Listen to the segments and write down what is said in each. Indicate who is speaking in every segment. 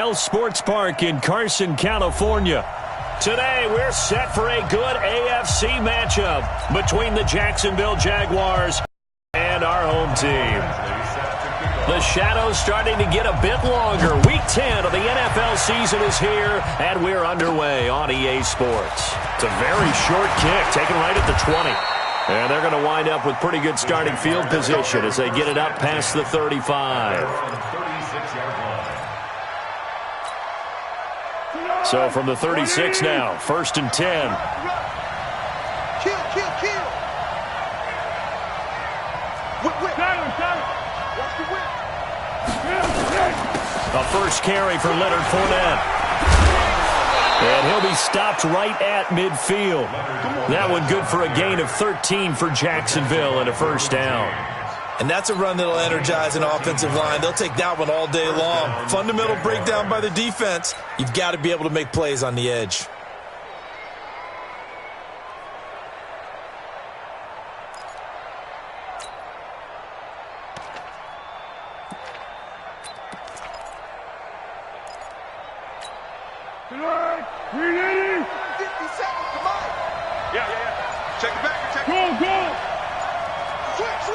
Speaker 1: Sports Park in Carson, California. Today, we're set for a good AFC matchup between the Jacksonville Jaguars and our home team. The shadow's starting to get a bit longer. Week 10 of the NFL season is here, and we're underway on EA Sports. It's a very short kick, taken right at the 20. And they're going to wind up with pretty good starting field position as they get it up past the 35. So from the 36 now, 1st and 10.
Speaker 2: Kill. Whip. Watch the whip.
Speaker 1: A first carry for Leonard Fournette. And he'll be stopped right at midfield. That one good for a gain of 13 for Jacksonville and a first down.
Speaker 3: And that's a run that'll energize an offensive line. They'll take that one all day long. Fundamental breakdown by the defense. You've got to be able to make plays on the edge.
Speaker 2: We ready? 50 seconds, come on. Yeah. Check it back. Go. Switch.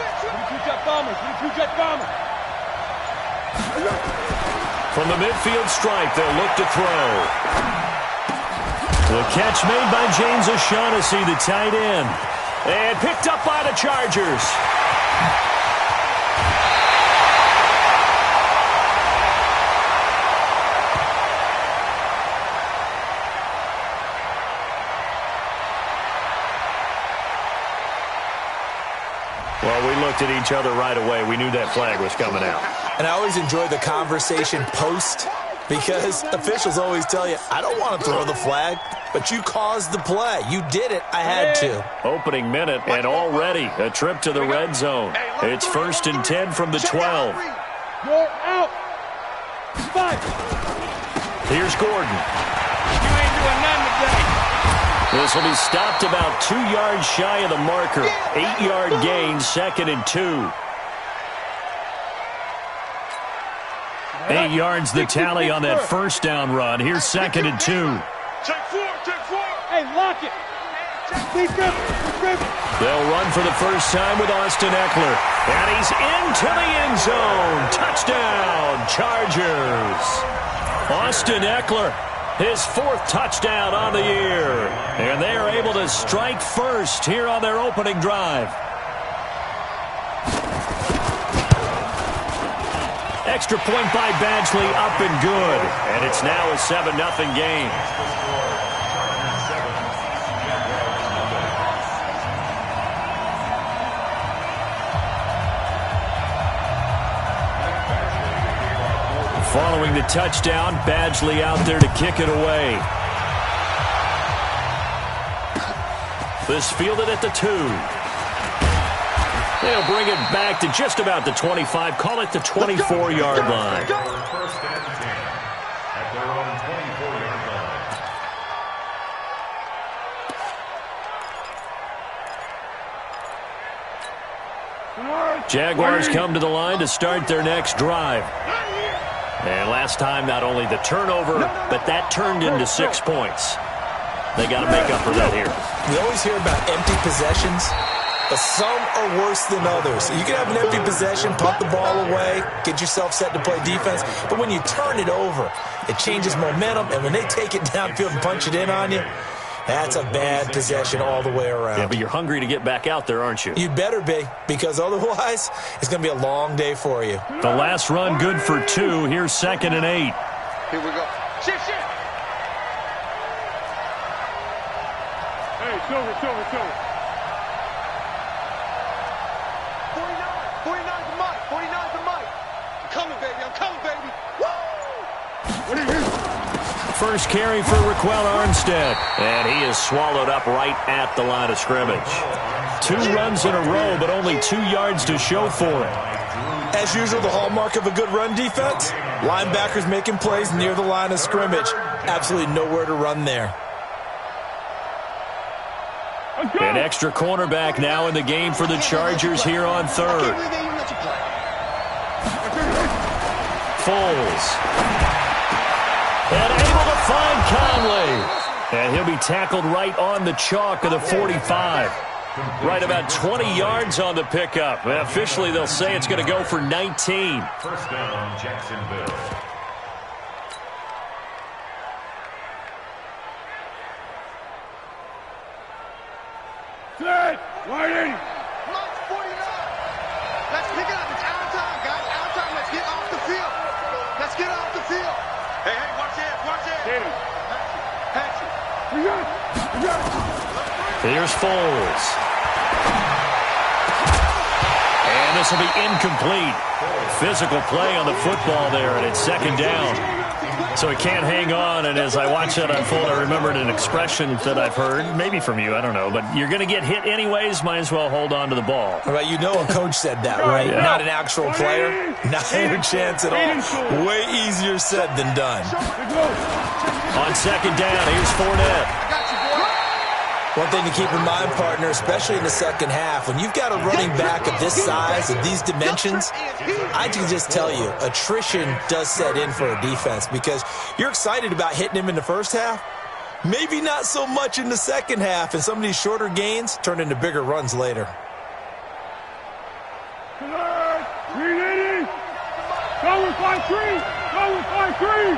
Speaker 2: Two-jet bomber.
Speaker 1: From the midfield stripe, they'll look to throw. The catch made by James O'Shaughnessy, the tight end. And picked up by the Chargers. Well, we looked at each other right away. We knew that flag was coming out.
Speaker 3: And I always enjoy the conversation post because officials always tell you, I don't want to throw the flag, but you caused the play. You did it. I had to.
Speaker 1: Opening minute and already a trip to the red zone. It's 1st and 10 from the 12.
Speaker 2: You're out. 5.
Speaker 1: Here's Gordon.
Speaker 2: You ain't doing nothing today.
Speaker 1: This will be stopped about 2 yards shy of the marker. 8-yard gain, 2nd and 2. 8 yards the tally on that first down run. Here's 2nd and 2.
Speaker 2: Check four. Hey, lock it.
Speaker 1: They'll run for the first time with Austin Eckler. And he's into the end zone. Touchdown, Chargers. Austin Eckler, his 4th touchdown on the year. And they are able to strike first here on their opening drive. Extra point by Badgley, up and good. And it's now a 7-0 game. Following the touchdown, Badgley out there to kick it away. This fielded at the 2. They'll bring it back to just about the 25. Call it the 24-yard line.
Speaker 4: First and 10 at their own 24-yard line.
Speaker 1: Jaguars come to the line to start their next drive. And last time, not only the turnover, but that turned into 6 points. They got to make up for that here.
Speaker 3: We always hear about empty possessions, but some are worse than others. You can have an empty possession, pump the ball away, get yourself set to play defense, but when you turn it over, it changes momentum, and when they take it downfield and punch it in on you, that's a bad possession all the way around.
Speaker 1: Yeah, but you're hungry to get back out there, aren't you?
Speaker 3: You better be, because otherwise, it's going to be a long day for you.
Speaker 1: The last run good for 2. Here's 2nd and 8.
Speaker 2: Here we go. Shit. Hey, silver. 49's the mic. I'm coming, baby. Woo! What are you?
Speaker 1: First carry for Raquel Armstead. And he is swallowed up right at the line of scrimmage. 2 runs in a row, but only 2 yards to show for it.
Speaker 3: As usual, the hallmark of a good run defense, linebackers making plays near the line of scrimmage. Absolutely nowhere to run there.
Speaker 1: An extra cornerback now in the game for the Chargers here on 3rd. Foles. And able to find Conley. And he'll be tackled right on the chalk of the 45. Right about 20 yards on the pickup. And officially, they'll say it's going to go for 19.
Speaker 4: First down, Jacksonville.
Speaker 2: Set! Waiting! Mark 49! Let's pick it up. It's our time, guys. Our time. Let's get off the field. Let's get off the field. Hey, watch it. Watch it. Patch it. We got it.
Speaker 1: Here's Foles. And this will be incomplete. Physical play on the football there, and it's second down. So he can't hang on, and as I watch that unfold, I remembered an expression that I've heard, maybe from you, I don't know, but you're going to get hit anyways, might as well hold on to the ball.
Speaker 3: Well, you know a coach said that, right?
Speaker 1: Yeah.
Speaker 3: Not an actual player. Not a chance at all. Way easier said than done.
Speaker 1: On second down, here's Fournette.
Speaker 3: One thing to keep in mind, partner, especially in the second half, when you've got a running back of this size, of these dimensions, I can just tell you, attrition does set in for a defense because you're excited about hitting him in the first half. Maybe not so much in the second half, and some of these shorter gains turn into bigger runs later.
Speaker 2: Go with 5-3! Go with 5-3!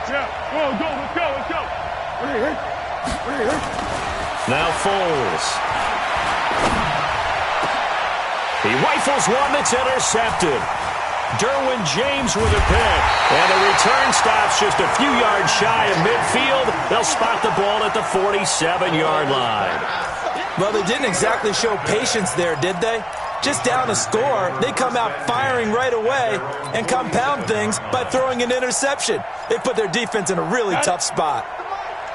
Speaker 2: Yeah, let's go. What do you hit?
Speaker 1: Now Foles. He rifles one that's intercepted. Derwin James with a pick. And the return stops just a few yards shy of midfield. They'll spot the ball at the 47-yard line.
Speaker 3: Well, they didn't exactly show patience there, did they? Just down a score, they come out firing right away and compound things by throwing an interception. They put their defense in a really tough spot.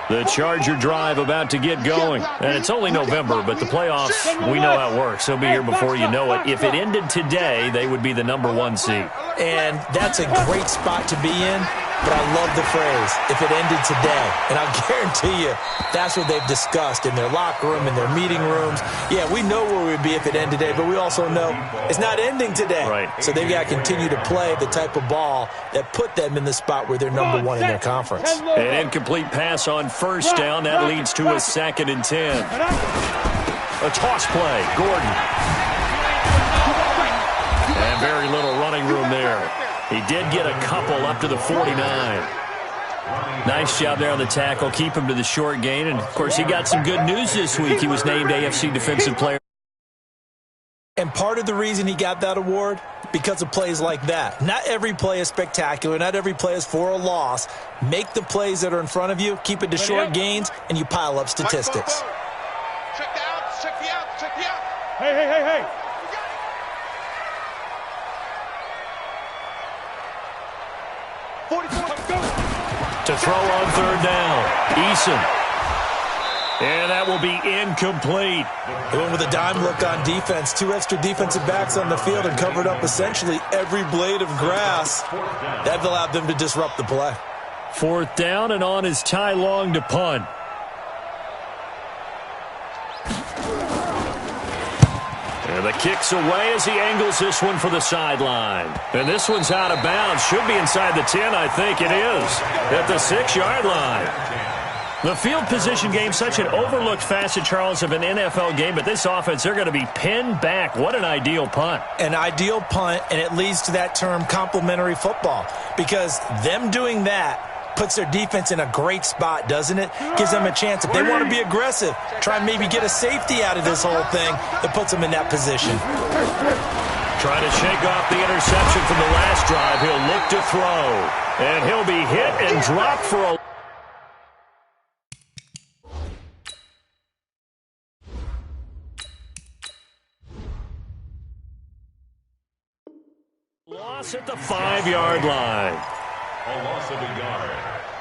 Speaker 1: The Charger drive about to get going. And it's only November, but the playoffs, we know how it works. They'll be here before you know it. If it ended today, they would be the #1 seed.
Speaker 3: And that's a great spot to be in, but I love the phrase, if it ended today. And I'll guarantee you, that's what they've discussed in their locker room, in their meeting rooms. Yeah, we know where we'd be if it ended today, but we also know it's not ending today.
Speaker 1: Right.
Speaker 3: So they've got to continue to play the type of ball that put them in the spot where they're #1 in their conference.
Speaker 1: An incomplete pass on first down. That leads to a 2nd and 10. A toss play. Gordon. And very little running room there. He did get a couple up to the 49. Nice job there on the tackle. Keep him to the short gain. And, of course, he got some good news this week. He was named AFC Defensive Player.
Speaker 3: And part of the reason he got that award, because of plays like that. Not every play is spectacular. Not every play is for a loss. Make the plays that are in front of you, keep it to short gains, and you pile up statistics.
Speaker 2: Check the outs, check the outs, check the outs. Hey.
Speaker 1: To throw on third down. Eason. And that will be incomplete.
Speaker 3: They went with a dime look on defense. 2 extra defensive backs on the field and covered up essentially every blade of grass. That allowed them to disrupt the play.
Speaker 1: 4th down, and on is Ty Long to punt. And the kick's away as he angles this one for the sideline. And this one's out of bounds. Should be inside the 10, I think it is. At the 6-yard line. The field position game, such an overlooked facet, Charles, of an NFL game, but this offense, they're going to be pinned back. What an ideal punt.
Speaker 3: An ideal punt, and it leads to that term complementary football, because them doing that puts their defense in a great spot, doesn't it? Gives them a chance. If they want to be aggressive, try and maybe get a safety out of this whole thing, it puts them in that position.
Speaker 1: Trying to shake off the interception from the last drive. He'll look to throw, and he'll be hit and dropped for a loss at the 5-yard line.
Speaker 4: A loss of a yard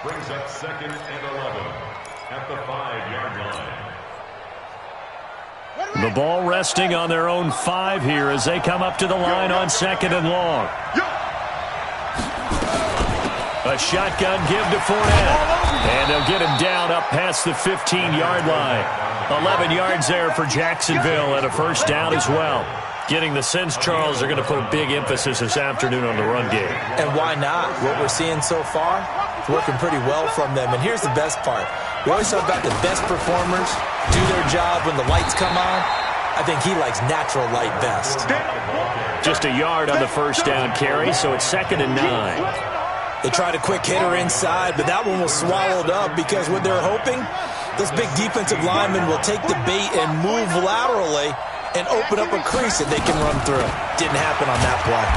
Speaker 4: brings up 2nd and 11 at the 5-yard line.
Speaker 1: The ball resting on their own 5 here as they come up to the line on 2nd and long. A shotgun give to Fournette. And they'll get him down up past the 15-yard line. 11 yards there for Jacksonville and a first down as well. Getting the sense, Charles, they're going to put a big emphasis this afternoon on the run game.
Speaker 3: And why not? What we're seeing so far, working pretty well from them. And here's the best part. We always talk about the best performers do their job when the lights come on. I think he likes natural light best.
Speaker 1: Just a yard on the first down carry, so it's 2nd and 9.
Speaker 3: They tried a quick hitter inside, but that one was swallowed up because what they're hoping, those big defensive linemen will take the bait and move laterally and open up a crease that they can run through. Didn't happen on that play.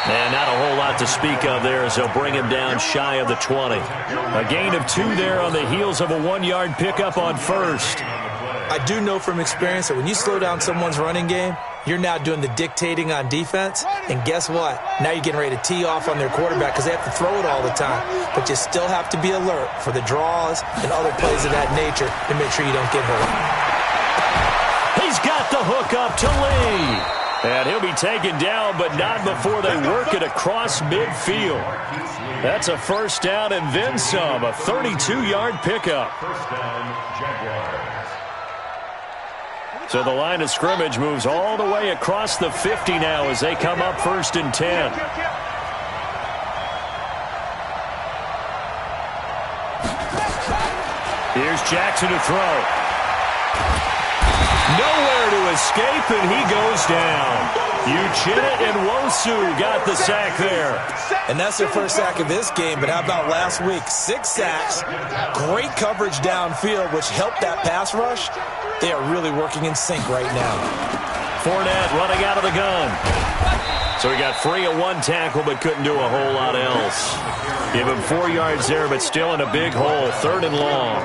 Speaker 1: And not a whole lot to speak of there as they'll bring him down shy of the 20. A gain of 2 there on the heels of a 1-yard pickup on first.
Speaker 3: I do know from experience that when you slow down someone's running game, you're now doing the dictating on defense, and guess what? Now you're getting ready to tee off on their quarterback because they have to throw it all the time. But you still have to be alert for the draws and other plays of that nature to make sure you don't get hurt.
Speaker 1: He's got the hook up to Lee. And he'll be taken down, but not before they work it across midfield. That's a first down and then some, a 32-yard pickup.
Speaker 4: First down, Jaguars.
Speaker 1: So the line of scrimmage moves all the way across the 50 now as they come up 1st and 10. Here's Jackson to throw. Nowhere to escape, and he goes down. Uchenna and Wosu got the sack there.
Speaker 3: And that's their first sack of this game, but how about last week? 6 sacks, great coverage downfield, which helped that pass rush. They are really working in sync right now.
Speaker 1: Fournette running out of the gun. So he got free of 1 tackle, but couldn't do a whole lot else. Give him 4 yards there, but still in a big hole. 3rd and long.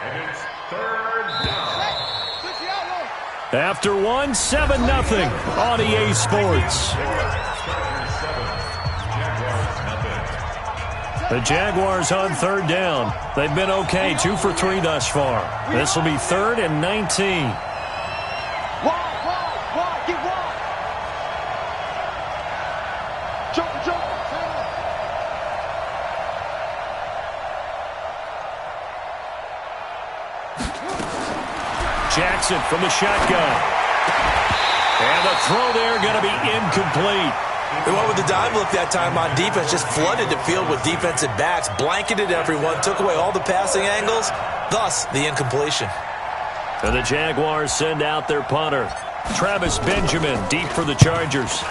Speaker 4: And it's 3rd down.
Speaker 1: After 1, 7-0 on EA Sports. The Jaguars on 3rd down. They've been okay, 2 for 3 thus far. This will be 3rd and 19. Jackson from the shotgun. And the throw there going to be incomplete.
Speaker 3: They went with the dive look that time on defense, just flooded the field with defensive backs, blanketed everyone, took away all the passing angles, thus the incompletion.
Speaker 1: And the Jaguars send out their punter, Travis Benjamin, deep for the Chargers.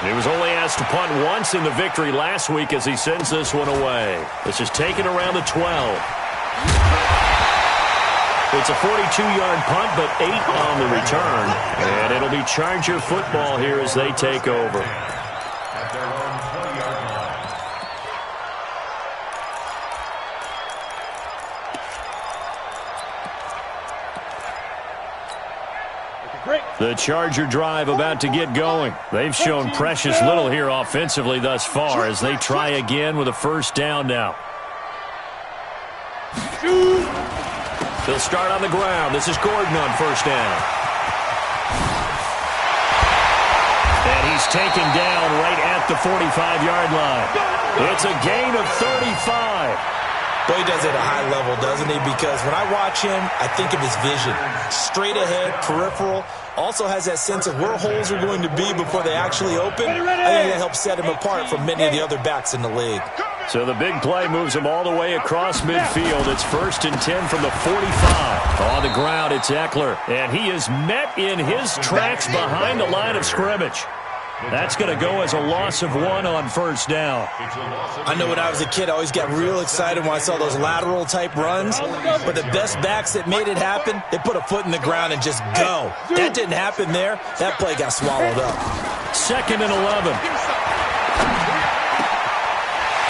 Speaker 1: And he was only asked to punt once in the victory last week as he sends this one away. This is taken around the 12. It's a 42-yard punt, but 8 on the return. And it'll be Charger football here as they take over.
Speaker 4: At their own 20-yard line.
Speaker 1: The Charger drive about to get going. They've shown precious little here offensively thus far as they try again with a first down now. They'll start on the ground. This is Gordon on first down. And he's taken down right at the 45-yard line. It's a gain of 35.
Speaker 3: Boy, he does it at a high level, doesn't he? Because when I watch him, I think of his vision. Straight ahead, peripheral. Also has that sense of where holes are going to be before they actually open. I think that helps set him apart from many of the other backs in the league.
Speaker 1: So the big play moves him all the way across midfield. It's 1st and 10 from the 45. On the ground, it's Eckler. And he is met in his tracks behind the line of scrimmage. That's going to go as a loss of 1 on first down.
Speaker 3: I know when I was a kid, I always got real excited when I saw those lateral-type runs. But the best backs that made it happen, they put a foot in the ground and just go. That didn't happen there. That play got swallowed up.
Speaker 1: 2nd and 11.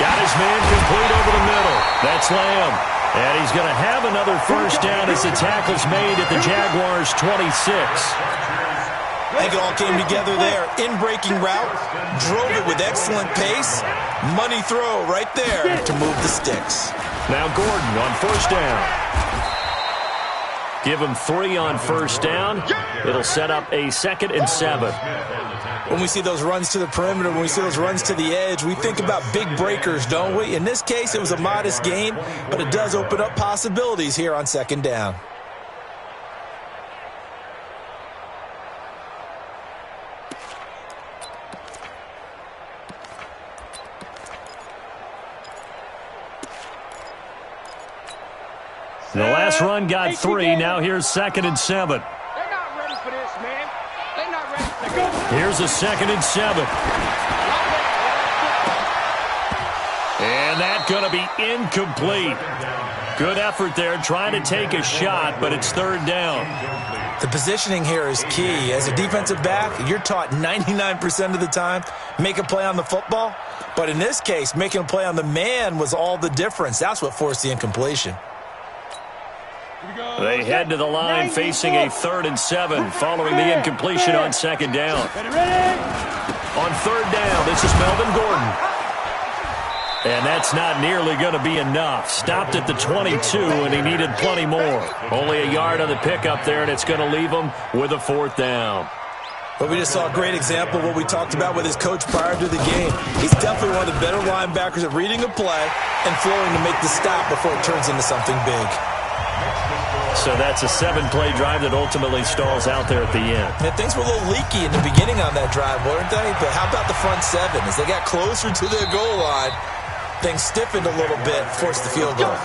Speaker 1: Got his man complete over the middle. That's Lamb. And he's going to have another first down as the tackle's made at the Jaguars' 26.
Speaker 3: I think it all came together there. In-breaking route, drove it with excellent pace. Money throw right there to move the sticks.
Speaker 1: Now Gordon on first down. Give him 3 on first down. It'll set up a 2nd and 7.
Speaker 3: When we see those runs to the perimeter, when we see those runs to the edge, we think about big breakers, don't we? In this case, it was a modest gain, but it does open up possibilities here on 2nd down.
Speaker 1: The last run got 3. Now here's 2nd and 7.
Speaker 2: They're not ready for this, man. They're not ready.
Speaker 1: Here's a 2nd and 7. And that's going to be incomplete. Good effort there trying to take a shot, but it's 3rd down.
Speaker 3: The positioning here is key. As a defensive back, you're taught 99% of the time, make a play on the football. But in this case, making a play on the man was all the difference. That's what forced the incompletion.
Speaker 1: They head to the line facing a 3rd and 7 following the incompletion on 2nd down. On 3rd down, this is Melvin Gordon. And that's not nearly going to be enough. Stopped at the 22, and he needed plenty more. Only a yard on the pickup there, and it's going to leave him with a 4th down.
Speaker 3: But we just saw a great example of what we talked about with his coach prior to the game. He's definitely one of the better linebackers at reading a play and flowing to make the stop before it turns into something big.
Speaker 1: So that's a 7-play drive that ultimately stalls out there at the end.
Speaker 3: And things were a little leaky in the beginning on that drive, weren't they? But how about the front 7? As they got closer to their goal line, things stiffened a little bit, forced the field goal.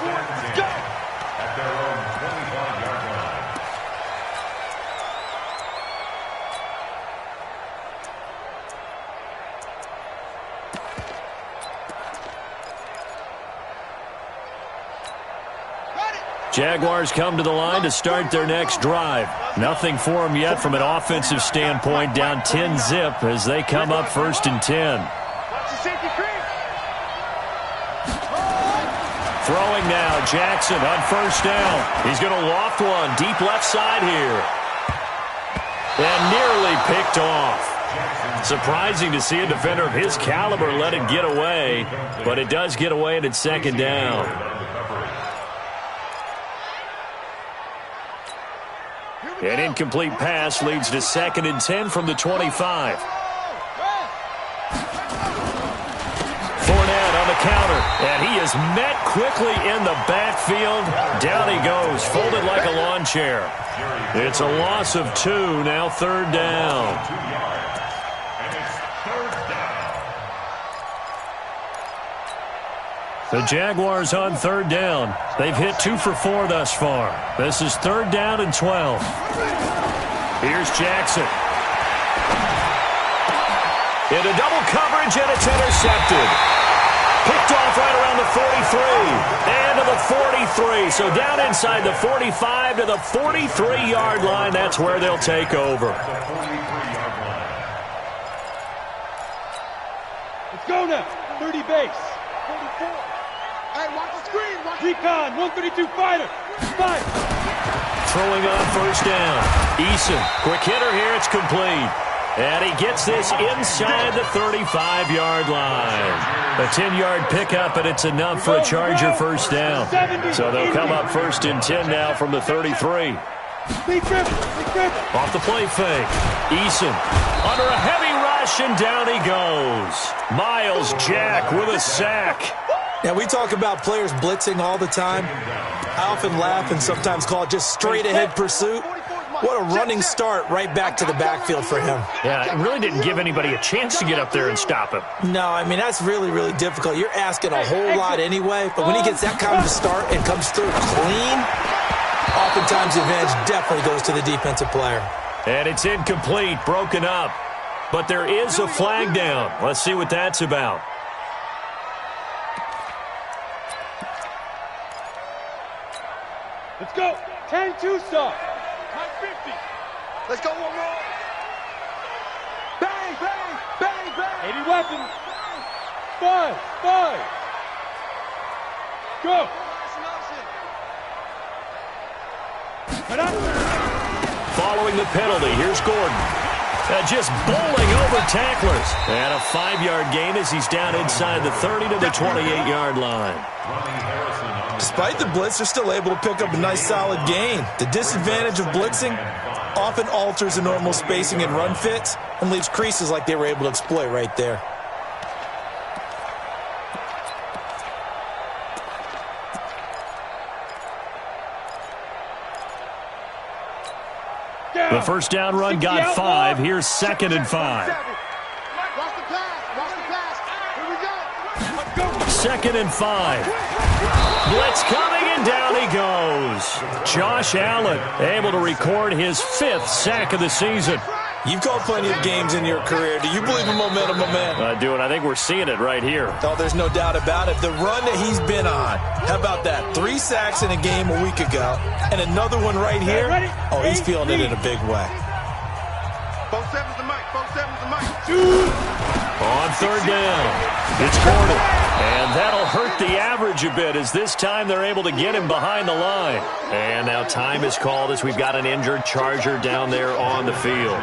Speaker 1: Jaguars come to the line to start their next drive. Nothing for them yet from an offensive standpoint, down 10-zip as they come up 1st and 10. Throwing now, Jackson on 1st down. He's going to loft one deep left side here. And nearly picked off. Surprising to see a defender of his caliber let it get away, but it does get away and it's 2nd down. An incomplete pass leads to 2nd and 10 from the 25. Fournette on the counter, and he is met quickly in the backfield. Down he goes, folded like a lawn chair. It's a loss of 2, now 3rd down. The Jaguars on 3rd down. They've hit 2 for 4 thus far. This is 3rd down and 12. Here's Jackson. Into double coverage, and it's intercepted. Picked off right around the 43. And to the 43. So down inside the 45 to the 43-yard line. That's where they'll take over.
Speaker 5: Let's go now. 30 base. 44.
Speaker 2: Hey, watch the screen.
Speaker 5: Recon, 132 fighter. Fight.
Speaker 1: Throwing on 1st down. Eason, quick hitter here. It's complete. And he gets this inside the 35-yard line. A 10-yard pickup, and it's enough for a Charger 1st down. So they'll come up 1st and 10 now from the 33. Off the play fake. Eason under a heavy rush, and down he goes. Myles Jack with a sack.
Speaker 3: Now, we talk about players blitzing all the time. I often laugh and sometimes call it just straight-ahead pursuit. What a running start right back to the backfield for him.
Speaker 1: Yeah, it really didn't give anybody a chance to get up there and stop him.
Speaker 3: No, I mean, that's really, really difficult. You're asking a whole lot anyway, but when he gets that kind of a start and comes through clean, oftentimes the advantage definitely goes to the defensive player.
Speaker 1: And it's incomplete, broken up. But there is a flag down. Let's see what that's about.
Speaker 5: Let's go. 10-2 stop.
Speaker 2: 50. Let's go one more. Bang, bang, bang, bang.
Speaker 5: 80 weapons. 5. Go.
Speaker 1: Following the penalty, here's Gordon. Just bowling over tacklers. And a 5-yard gain as he's down inside the 30 to the 28-yard line.
Speaker 3: Despite the blitz, they're still able to pick up a nice solid gain. The disadvantage of blitzing often alters the normal spacing and run fits and leaves creases like they were able to exploit right there.
Speaker 1: The 1st down run got 5. Here's 2nd and 5. 2nd and 5. Blitz coming, and down he goes. Josh Allen able to record his 5th sack of the season.
Speaker 3: You've called plenty of games in your career. Do you believe in momentum, my man?
Speaker 1: I do, and I think we're seeing it right here.
Speaker 3: Oh, there's no doubt about it. The run that he's been on, how about that? 3 sacks in a game a week ago, and another one right here. Oh, he's feeling it in a big way.
Speaker 2: 4-7's the mic. 4-7's the mic.
Speaker 1: On 3rd down, it's Gordon. And that'll hurt the average a bit as this time they're able to get him behind the line. And now time is called as we've got an injured Charger down there on the field.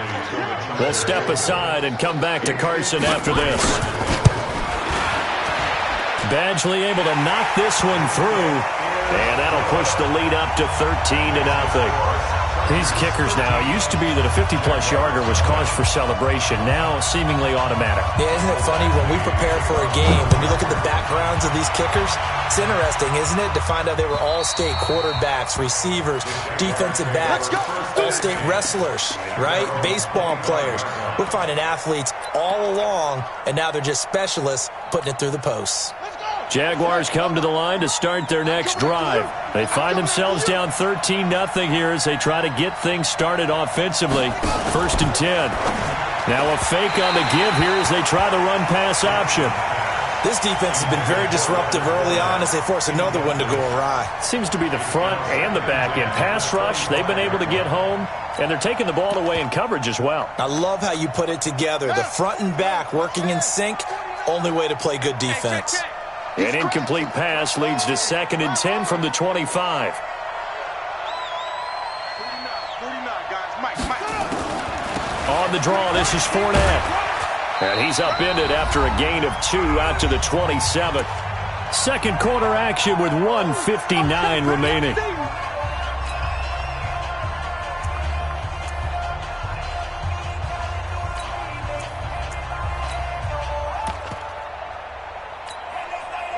Speaker 1: We'll step aside and come back to Carson after this. Badgley able to knock this one through. And that'll push the lead up to 13-0. These kickers now, it used to be that a 50-plus yarder was cause for celebration. Now seemingly automatic.
Speaker 3: Yeah, isn't it funny when we prepare for a game, when you look at the backgrounds of these kickers, it's interesting, isn't it, to find out they were all-state quarterbacks, receivers, defensive backs, all-state wrestlers, right? Baseball players. We're finding athletes all along, and now they're just specialists putting it through the posts.
Speaker 1: Jaguars come to the line to start their next drive. They find themselves down 13-0 here as they try to get things started offensively. 1st and 10. Now a fake on the give here as they try the run-pass option.
Speaker 3: This defense has been very disruptive early on as they force another one to go awry.
Speaker 1: Seems to be the front and the back end. Pass rush, they've been able to get home, and they're taking the ball away in coverage as well.
Speaker 3: I love how you put it together. The front and back working in sync, only way to play good defense.
Speaker 1: An incomplete pass leads to 2nd and 10 from the 25.
Speaker 2: 49, guys. Mike.
Speaker 1: On the draw, this is Fournette. And he's upended after a gain of 2 out to the 27. Second quarter action with 1:59 remaining.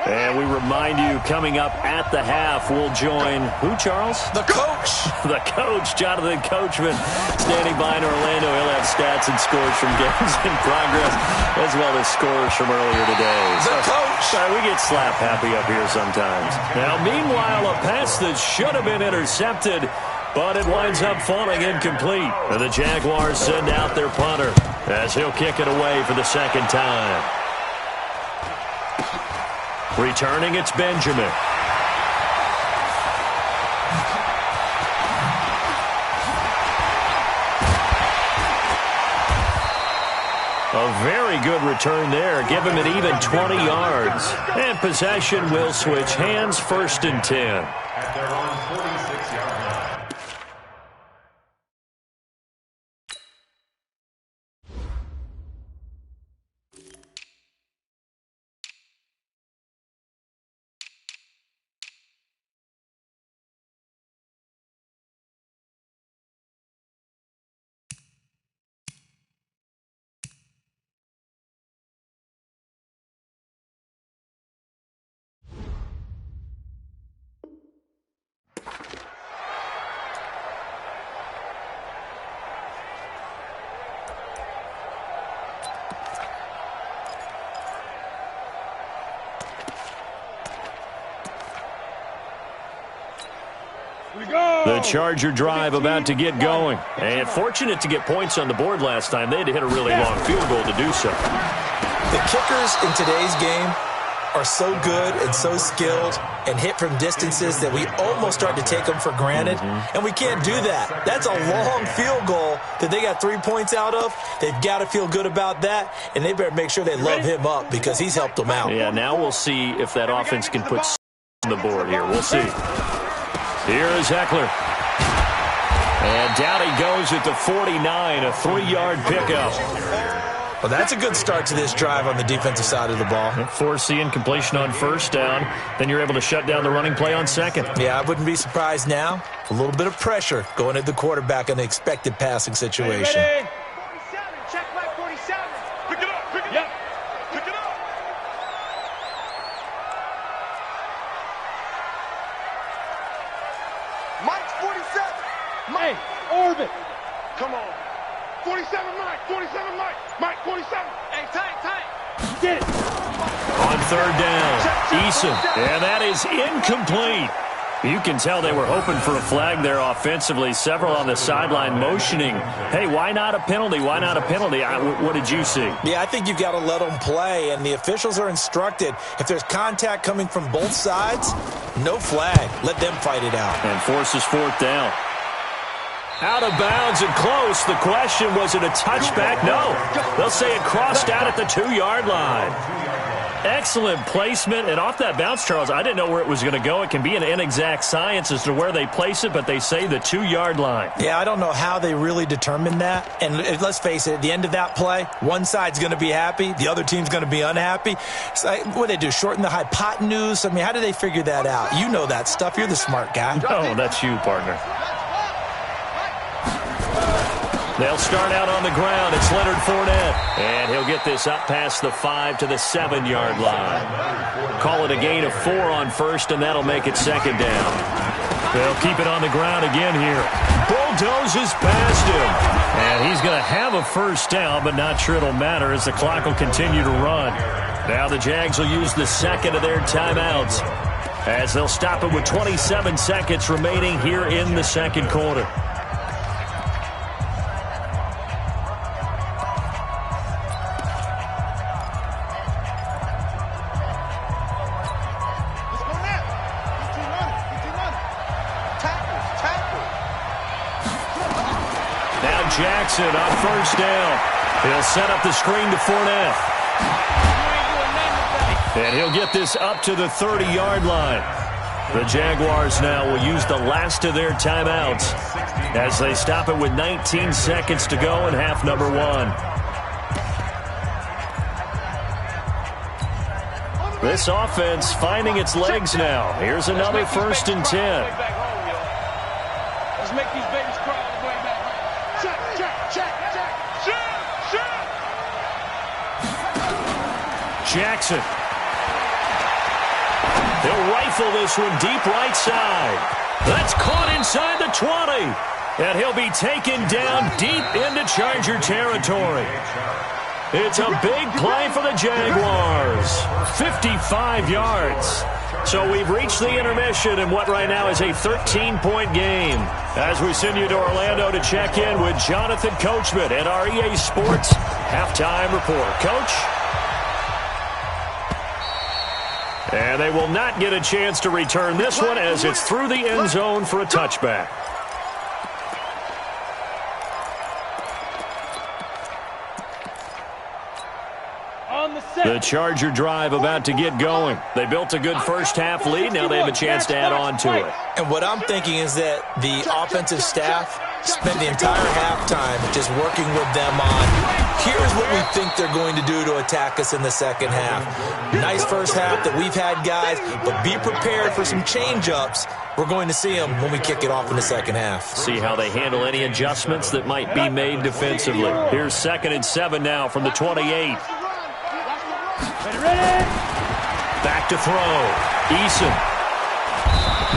Speaker 1: And we remind you, coming up at the half, we'll join who, Charles?
Speaker 3: The coach.
Speaker 1: The coach, Jonathan Coachman, standing by in Orlando. He'll have stats and scores from games in progress, as well as scores from earlier today.
Speaker 3: The coach.
Speaker 1: We get slap happy up here sometimes. Now, meanwhile, a pass that should have been intercepted, but it winds up falling incomplete. And the Jaguars send out their punter as he'll kick it away for the 2nd time. Returning, it's Benjamin. A very good return there. Give him an even 20 yards. And possession will switch hands. 1st and 10.
Speaker 4: At their own 46-yard line.
Speaker 1: The Charger drive about to get going. And fortunate to get points on the board last time. They had to hit a really long field goal to do so.
Speaker 3: The kickers in today's game are so good and so skilled and hit from distances that we almost start to take them for granted. And we can't do that. That's a long field goal that they got 3 points out of. They've got to feel good about that, and they better make sure they love him up because he's helped them out.
Speaker 1: Yeah, now we'll see if that offense can put on the board here. We'll see. Here is Eckler. And down he goes at the 49, a 3-yard pickup.
Speaker 3: Well, that's a good start to this drive on the defensive side of the ball.
Speaker 1: Force the incompletion on 1st down. Then you're able to shut down the running play on 2nd.
Speaker 3: Yeah, I wouldn't be surprised now. A little bit of pressure going at the quarterback in the expected passing situation.
Speaker 2: Ready? 47, check my 47. Pick it up, pick it up. Pick it up. Mike's 47.
Speaker 5: Hey, orbit.
Speaker 2: Come on. 47 Mike, 47 Mike. Mike 47. Hey, tight.
Speaker 5: Get it.
Speaker 1: On third down, Eason, and that is incomplete. You can tell they were hoping for a flag there offensively. Several on the sideline motioning, hey, why not a penalty? Why not a penalty? What did you see?
Speaker 3: Yeah, I think you've got to let them play, and the officials are instructed, if there's contact coming from both sides, no flag. Let them fight it out.
Speaker 1: And forces fourth down. Out of bounds and close. The question, was it a touchback? No. They'll say it crossed out at the 2-yard line. Excellent placement, and off that bounce, Charles, I didn't know where it was going to go. It can be an inexact science as to where they place it, but they say the 2-yard line.
Speaker 3: Yeah, I don't know how they really determined that. And let's face it, at the end of that play, one side's going to be happy, the other team's going to be unhappy. So what do they do, shorten the hypotenuse? I mean, how do they figure that out? You know that stuff. You're the smart guy.
Speaker 1: No, that's you, partner. They'll start out on the ground. It's Leonard Fournette. And he'll get this up past the 5 to the 7-yard line. Call it a gain of 4 on first, and that'll make it second down. They'll keep it on the ground again here. Bulldozes past him. And he's going to have a first down, but not sure it'll matter as the clock will continue to run. Now the Jags will use the second of their timeouts as they'll stop it with 27 seconds remaining here in the second quarter. Jackson on first down. He'll set up the screen to Fournette. And he'll get this up to the 30-yard line. The Jaguars now will use the last of their timeouts as they stop it with 19 seconds to go in half number 1. This offense finding its legs now. Here's another 1st and 10.
Speaker 5: Let's make these babies cry all the way back.
Speaker 1: Jackson. They'll rifle this one deep right side. That's caught inside the 20. And he'll be taken down deep into Charger territory. It's a big play for the Jaguars. 55 yards. So we've reached the intermission in what right now is a 13-point game. As we send you to Orlando to check in with Jonathan Coachman at our EA Sports Halftime Report. Coach? And they will not get a chance to return this one as it's through the end zone for a touchback. The Charger drive about to get going. They built a good first-half lead. Now they have a chance to add on to it.
Speaker 3: And what I'm thinking is that the offensive staff spent the entire halftime just working with them on, here's what we think they're going to do to attack us in the second half. Nice first half that we've had, guys, but be prepared for some change-ups. We're going to see them when we kick it off in the second half.
Speaker 1: See how they handle any adjustments that might be made defensively. Here's 2nd and 7 now from the 28. Back to throw. Eason.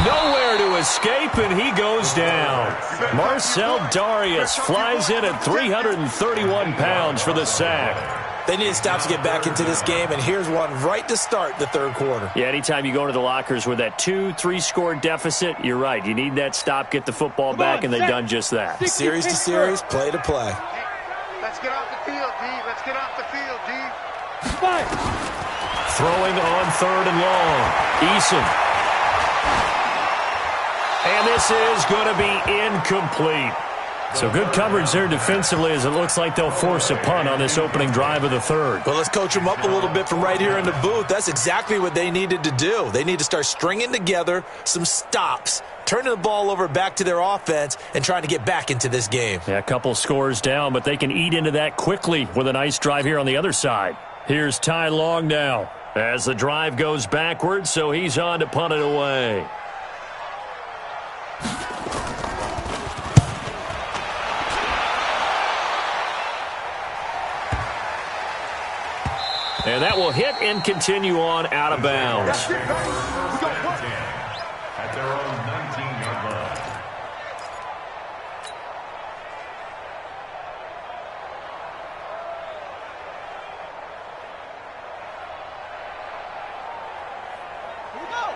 Speaker 1: Nowhere to escape, and he goes down. Marcel Darius flies in at 331 pounds for the sack.
Speaker 3: They need to stop to get back into this game, and here's one right to start the third quarter.
Speaker 1: Yeah, anytime you go into the lockers with that 2-3 score deficit, you're right. You need that stop, get the football back, and they've done just that.
Speaker 3: Series to series, play to play.
Speaker 2: Let's get off the field, D. Let's get off the field, D.
Speaker 1: Throwing on 3rd and long. Eason. And this is going to be incomplete. So good coverage there defensively as it looks like they'll force a punt on this opening drive of the third.
Speaker 3: Well, let's coach them up a little bit from right here in the booth. That's exactly what they needed to do. They need to start stringing together some stops, turning the ball over back to their offense, and trying to get back into this game.
Speaker 1: Yeah, a couple scores down, but they can eat into that quickly with a nice drive here on the other side. Here's Ty Long now as the drive goes backwards, so he's on to punt it away. And that will hit and continue on out of bounds.
Speaker 4: At their own 19-yard line.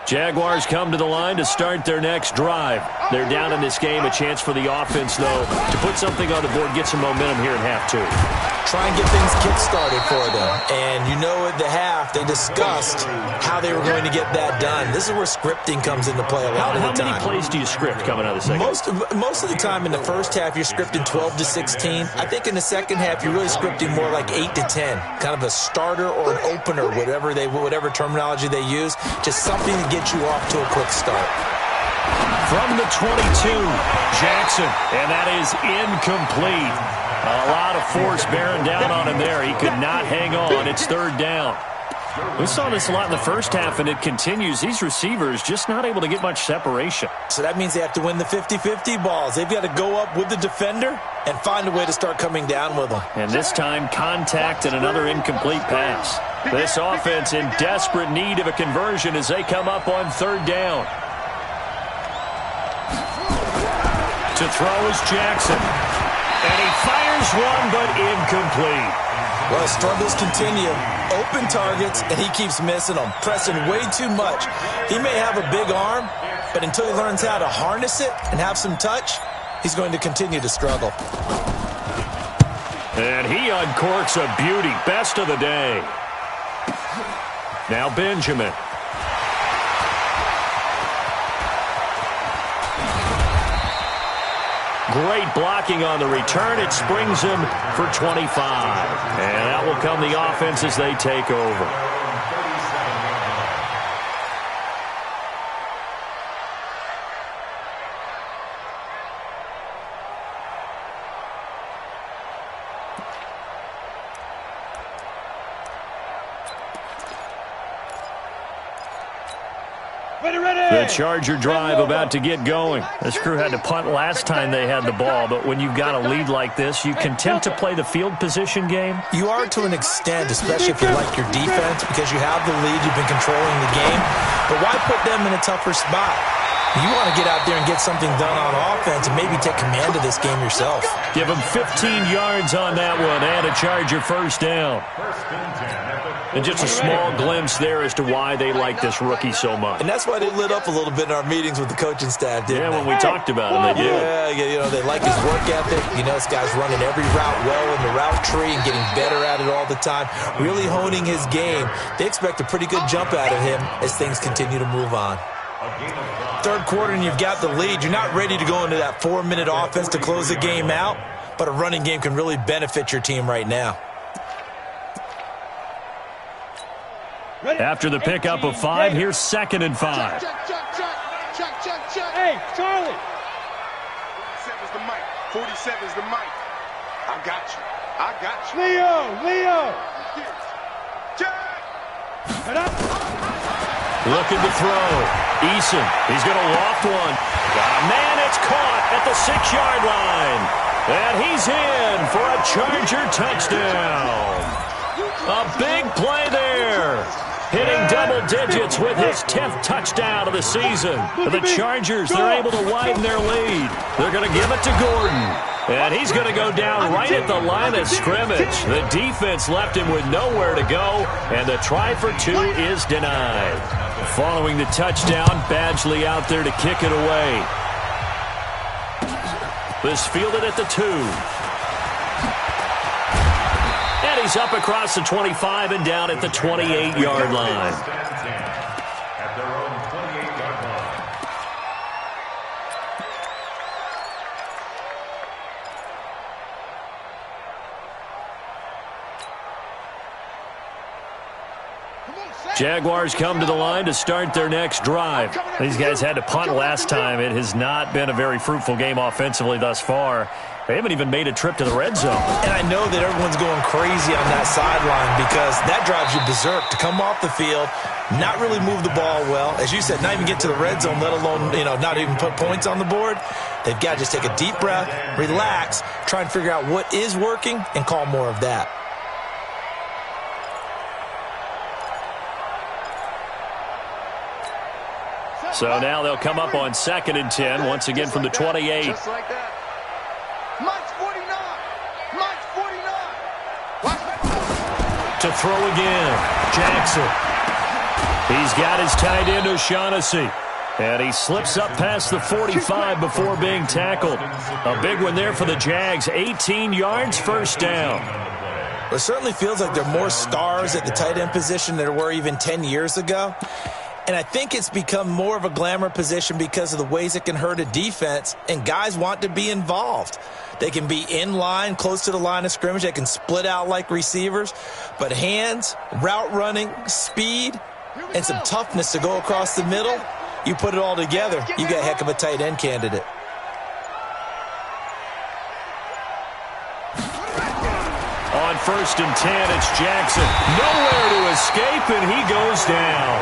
Speaker 1: Jaguars come to the line to start their next drive. They're down in this game. A chance for the offense, though, to put something on the board, get some momentum here in half two.
Speaker 3: Try and get things kick-started for them. And you know at the half, they discussed how they were going to get that done. This is where scripting comes into play a lot of the time.
Speaker 1: How many plays do you script coming out of the second?
Speaker 3: Most of the time in the first half, you're scripting 12 to 16. I think in the second half, you're really scripting more like 8 to 10. Kind of a starter or an opener, whatever terminology they use. Just something to get you off to a quick start.
Speaker 1: From the 22, Jackson, and that is incomplete. A lot of force bearing down on him there. He could not hang on. It's third down. We saw this a lot in the first half, and it continues. These receivers just not able to get much separation.
Speaker 3: So that means they have to win the 50-50 balls. They've got to go up with the defender and find a way to start coming down with them.
Speaker 1: And this time, contact and another incomplete pass. This offense in desperate need of a conversion as they come up on third down. To throw is Jackson. And he fires one, but incomplete.
Speaker 3: Well, struggles continue. Open targets, and he keeps missing them, pressing way too much. He may have a big arm, but until he learns how to harness it and have some touch, he's going to continue to struggle.
Speaker 1: And he uncorks a beauty. Best of the day. Now Benjamin. Great blocking on the return. It springs him for 25. And that will come the offense as they take over. The Charger drive about to get going. This crew had to punt last time they had the ball, but when you've got a lead like this, you content to play the field position game?
Speaker 3: You are to an extent, especially if you like your defense, because you have the lead, you've been controlling the game. But why put them in a tougher spot? You want to get out there and get something done on offense and maybe take command of this game yourself.
Speaker 1: Give them 15 yards on that one and a Charger first down. And just a small glimpse there as to why they like this rookie so much.
Speaker 3: And that's why they lit up a little bit in our meetings with the coaching staff, didn't they?
Speaker 1: When we talked about him, they did.
Speaker 3: Yeah, you know, they like his work ethic. You know, this guy's running every route well in the route tree and getting better at it all the time, really honing his game. They expect a pretty good jump out of him as things continue to move on. Third quarter and you've got the lead. You're not ready to go into that 4-minute offense to close the game out, but a running game can really benefit your team right now.
Speaker 1: After the pickup of 5, here's 2nd and 5.
Speaker 5: Hey, Charlie.
Speaker 2: 47's the mic. 47's the mic. I got you. I got you.
Speaker 5: Leo.
Speaker 1: Looking to throw. Eason. He's going to loft one. Man, it's caught at the 6-yard line. And he's in for a Charger touchdown. A big play there. Hitting double digits with his 10th touchdown of the season. The Chargers, they're able to widen their lead. They're going to give it to Gordon. And he's going to go down right at the line of scrimmage. The defense left him with nowhere to go, and the try for 2 is denied. Following the touchdown, Badgley out there to kick it away. This fielded at the 2. And he's up across the 25 and down at the 28-yard line.
Speaker 4: At their own 28-yard line.
Speaker 1: Jaguars come to the line to start their next drive. These guys had to punt last time. It has not been a very fruitful game offensively thus far. They haven't even made a trip to the red zone.
Speaker 3: And I know that everyone's going crazy on that sideline because that drives you berserk to come off the field, not really move the ball well. As you said, not even get to the red zone, let alone, not even put points on the board. They've got to just take a deep breath, relax, try and figure out what is working and call more of that.
Speaker 1: So now they'll come up on 2nd and 10, once again from the 28.
Speaker 2: Just like that. Mike's 49. Mike's 49.
Speaker 1: To throw again, Jackson. He's got his tight end, O'Shaughnessy. And he slips up past the 45 before being tackled. A big one there for the Jags. 18 yards, first down.
Speaker 3: It certainly feels like there are more stars at the tight end position than there were even 10 years ago. And I think it's become more of a glamour position because of the ways it can hurt a defense, and guys want to be involved. They can be in line, close to the line of scrimmage. They can split out like receivers. But hands, route running, speed, and some toughness to go across the middle, you put it all together, you got a heck of a tight end candidate.
Speaker 1: On 1st and 10, it's Jackson. Nowhere to escape, and he goes down.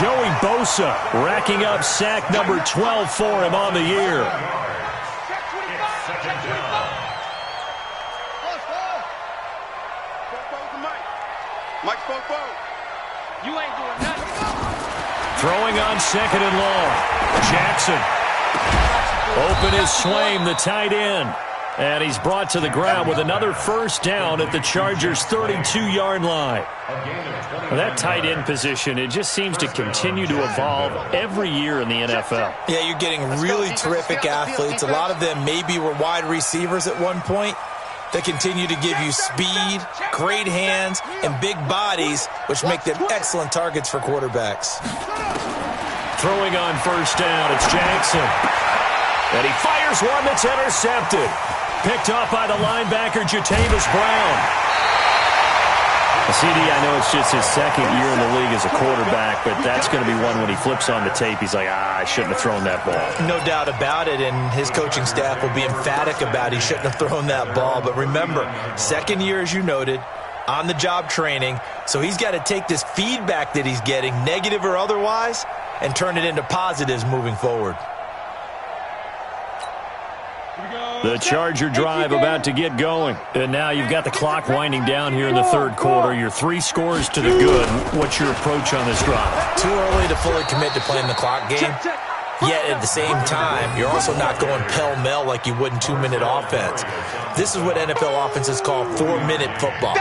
Speaker 1: Joey Bosa racking up sack number 12 for him on the year.
Speaker 2: Mike Spoke.
Speaker 5: You ain't doing nothing.
Speaker 1: Throwing on 2nd and long. Jackson. Open is Swaim, the tight end. And he's brought to the ground with another first down at the Chargers' 32-yard line. Well, that tight end position, it just seems to continue to evolve every year in the NFL.
Speaker 3: Yeah, you're getting really terrific athletes. A lot of them maybe were wide receivers at one point. They continue to give you speed, great hands, and big bodies, which make them excellent targets for quarterbacks.
Speaker 1: Throwing on first down, it's Jackson. And he fires one that's intercepted. Picked off by the linebacker, Jatavis Brown. CD, I know it's just his second year in the league as a quarterback, but that's going to be one when he flips on the tape, he's like, I shouldn't have thrown that ball.
Speaker 3: No doubt about it, and his coaching staff will be emphatic about he shouldn't have thrown that ball. But remember, second year, as you noted, on-the-job training, so he's got to take this feedback that he's getting, negative or otherwise, and turn it into positives moving forward.
Speaker 1: The Charger drive about to get going. And now you've got the clock winding down here in the third quarter. You're 3 scores to the good. What's your approach on this drive?
Speaker 3: Too early to fully commit to playing the clock game. Yet at the same time, you're also not going pell-mell like you would in 2-minute offense. This is what NFL offenses call 4-minute football.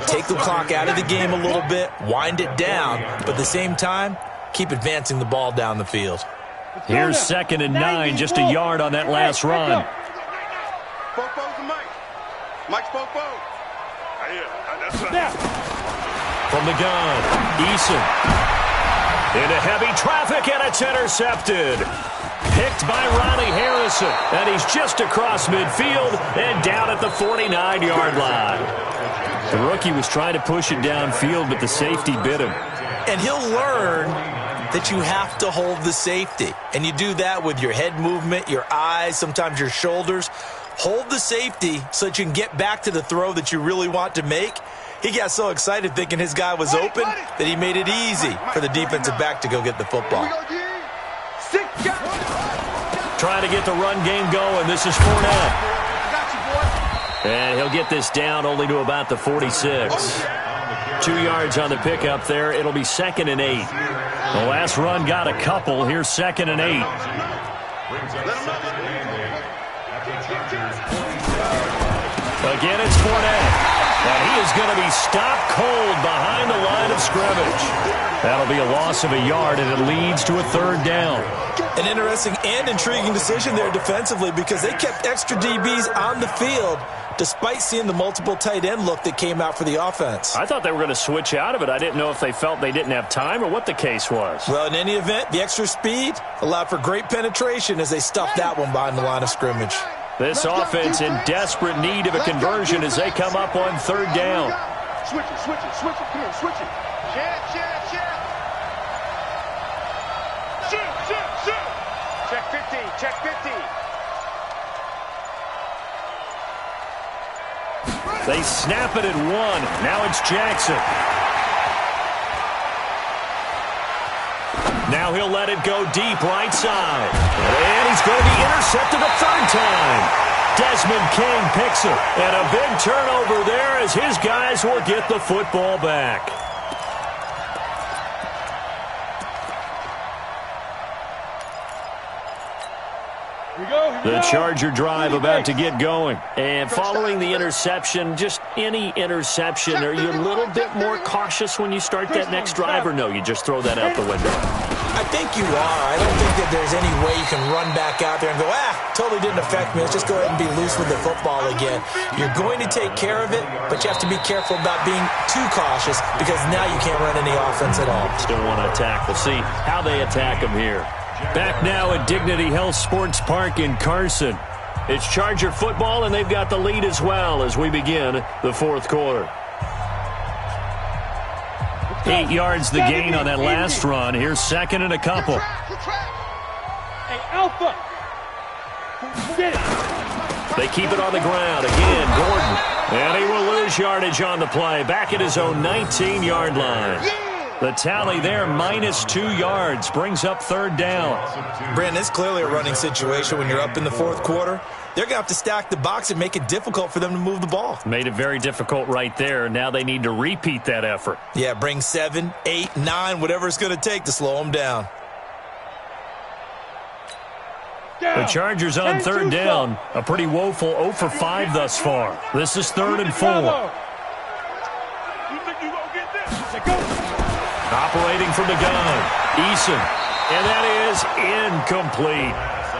Speaker 3: Take the clock out of the game a little bit, wind it down, but at the same time, keep advancing the ball down the field.
Speaker 1: Here's 2nd and 9, just a yard on that last run.
Speaker 2: Mike Spoke.
Speaker 1: From the gun, Eason. Into heavy traffic, and it's intercepted. Picked by Ronnie Harrison, and he's just across midfield and down at the 49-yard line. The rookie was trying to push it downfield, but the safety bit him.
Speaker 3: And he'll learn that you have to hold the safety. And you do that with your head movement, your eyes, sometimes your shoulders. Hold the safety so that you can get back to the throw that you really want to make. He got so excited thinking his guy was open that he made it easy for the defensive back to go get the football.
Speaker 1: Trying to get the run game going. This is Fournette. And he'll get this down only to about the 46. 2 yards on the pickup there. It'll be 2nd and 8. The last run got a couple. Here's 2nd and 8. Again, it's Fournette. And he is going to be stopped cold behind the line of scrimmage. That'll be a loss of a yard, and it leads to a 3rd down.
Speaker 3: An interesting and intriguing decision there defensively because they kept extra DBs on the field despite seeing the multiple tight end look that came out for the offense.
Speaker 1: I thought they were going to switch out of it. I didn't know if they felt they didn't have time or what the case was.
Speaker 3: Well, in any event, the extra speed allowed for great penetration as they stuffed that one behind the line of scrimmage.
Speaker 1: This offense in desperate need of a conversion as they come up on 3rd down.
Speaker 2: Switch it. Come here, switch it. Shoot. Check 50.
Speaker 1: They snap it at 1. Now it's Jackson. Now he'll let it go deep right side. And he's going to be intercepted a 3rd time. Desmond King picks it. And a big turnover there as his guys will get the football back. The Charger drive about to get going. And following the interception, just any interception, are you a little bit more cautious when you start that next drive, or no, you just throw that out the window?
Speaker 3: I think you are. I don't think that there's any way you can run back out there and go, totally didn't affect me. Let's just go ahead and be loose with the football again. You're going to take care of it, but you have to be careful about being too cautious because now you can't run any offense at all.
Speaker 1: Still want to attack. We'll see how they attack them here. Back now at Dignity Health Sports Park in Carson. It's Charger football, and they've got the lead as well as we begin the fourth quarter. 8 yards the gain on that last run. Here's second and a couple.
Speaker 5: Hey, Alpha. Get it.
Speaker 1: They keep it on the ground. Again, Gordon. And he will lose yardage on the play. Back at his own 19-yard line. The tally there, -2 yards. Brings up third down.
Speaker 3: Brandon, it's clearly a running situation when you're up in the fourth quarter. They're going to have to stack the box and make it difficult for them to move the ball.
Speaker 1: Made it very difficult right there. Now they need to repeat that effort.
Speaker 3: Yeah, bring 7, 8, 9, whatever it's going to take to slow them down.
Speaker 1: The Chargers on third down. A pretty woeful 0 for 5 thus far. This is 3rd and 4. Operating from the gun, Eason. And that is incomplete.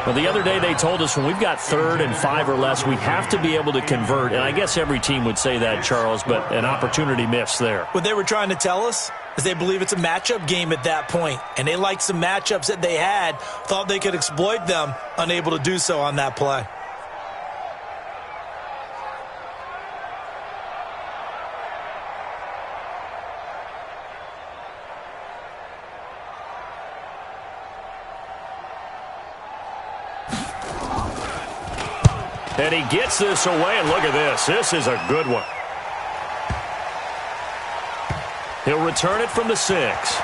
Speaker 1: Well, the other day they told us when we've got 3rd and 5 or less, we have to be able to convert. And I guess every team would say that, Charles, but an opportunity missed there.
Speaker 3: What they were trying to tell us is they believe it's a matchup game at that point. And they liked some matchups that they had, thought they could exploit them, unable to do so on that play.
Speaker 1: And he gets this away, and look at this. This is a good one. He'll return it from the 6.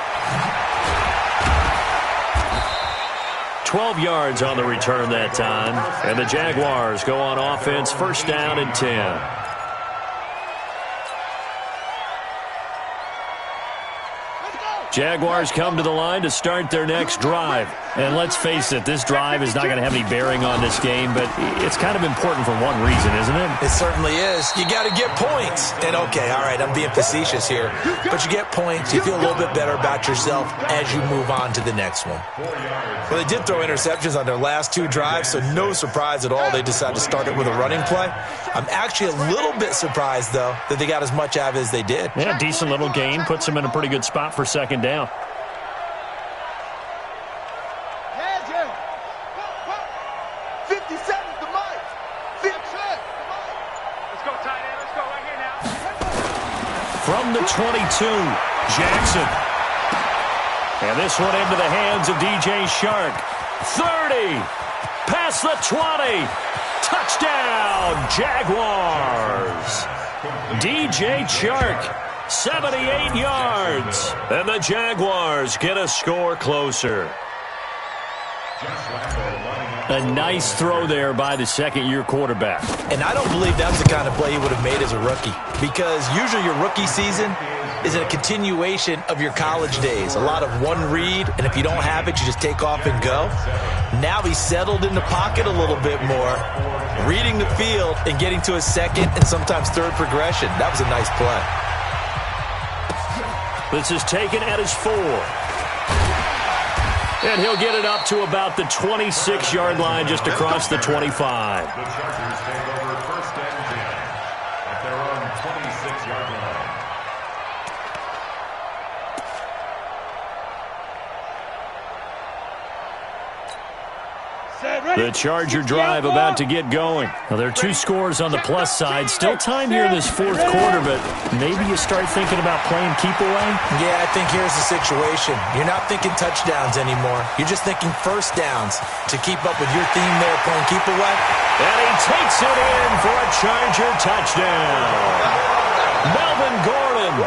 Speaker 1: 12 yards on the return that time. And the Jaguars go on offense, first down and 10. Jaguars come to the line to start their next drive. And let's face it, this drive is not going to have any bearing on this game, but it's kind of important for one reason, isn't it?
Speaker 3: It certainly is. You got to get points. And, okay, all right, I'm being facetious here. But you get points. You feel a little bit better about yourself as you move on to the next one. Well, they did throw interceptions on their last 2 drives, so no surprise at all they decided to start it with a running play. I'm actually a little bit surprised, though, that they got as much out of it as they did.
Speaker 1: Yeah, decent little gain. Puts them in a pretty good spot for second down. From the 22, Jackson. And this one into the hands of DJ Chark. 30, past the 20. Touchdown, Jaguars. DJ Chark, 78 yards. And the Jaguars get a score closer. A nice throw there by the second-year quarterback.
Speaker 3: And I don't believe that's the kind of play he would have made as a rookie, because usually your rookie season is a continuation of your college days. A lot of one read, and if you don't have it, you just take off and go. Now he's settled in the pocket a little bit more, reading the field and getting to a second and sometimes third progression. That was a nice play.
Speaker 1: This is taken at his 4. And he'll get it up to about the 26-yard line, just across the 25.
Speaker 4: The Chargers take over first and 10 at their own 26-yard line.
Speaker 1: The Charger drive about to get going. Well, there are 2 scores on the plus side. Still time here in this fourth quarter, but maybe you start thinking about playing keep away?
Speaker 3: Yeah, I think here's the situation. You're not thinking touchdowns anymore. You're just thinking first downs to keep up with your theme there, playing keep away.
Speaker 1: And he takes it in for a Charger touchdown. Melvin Gordon,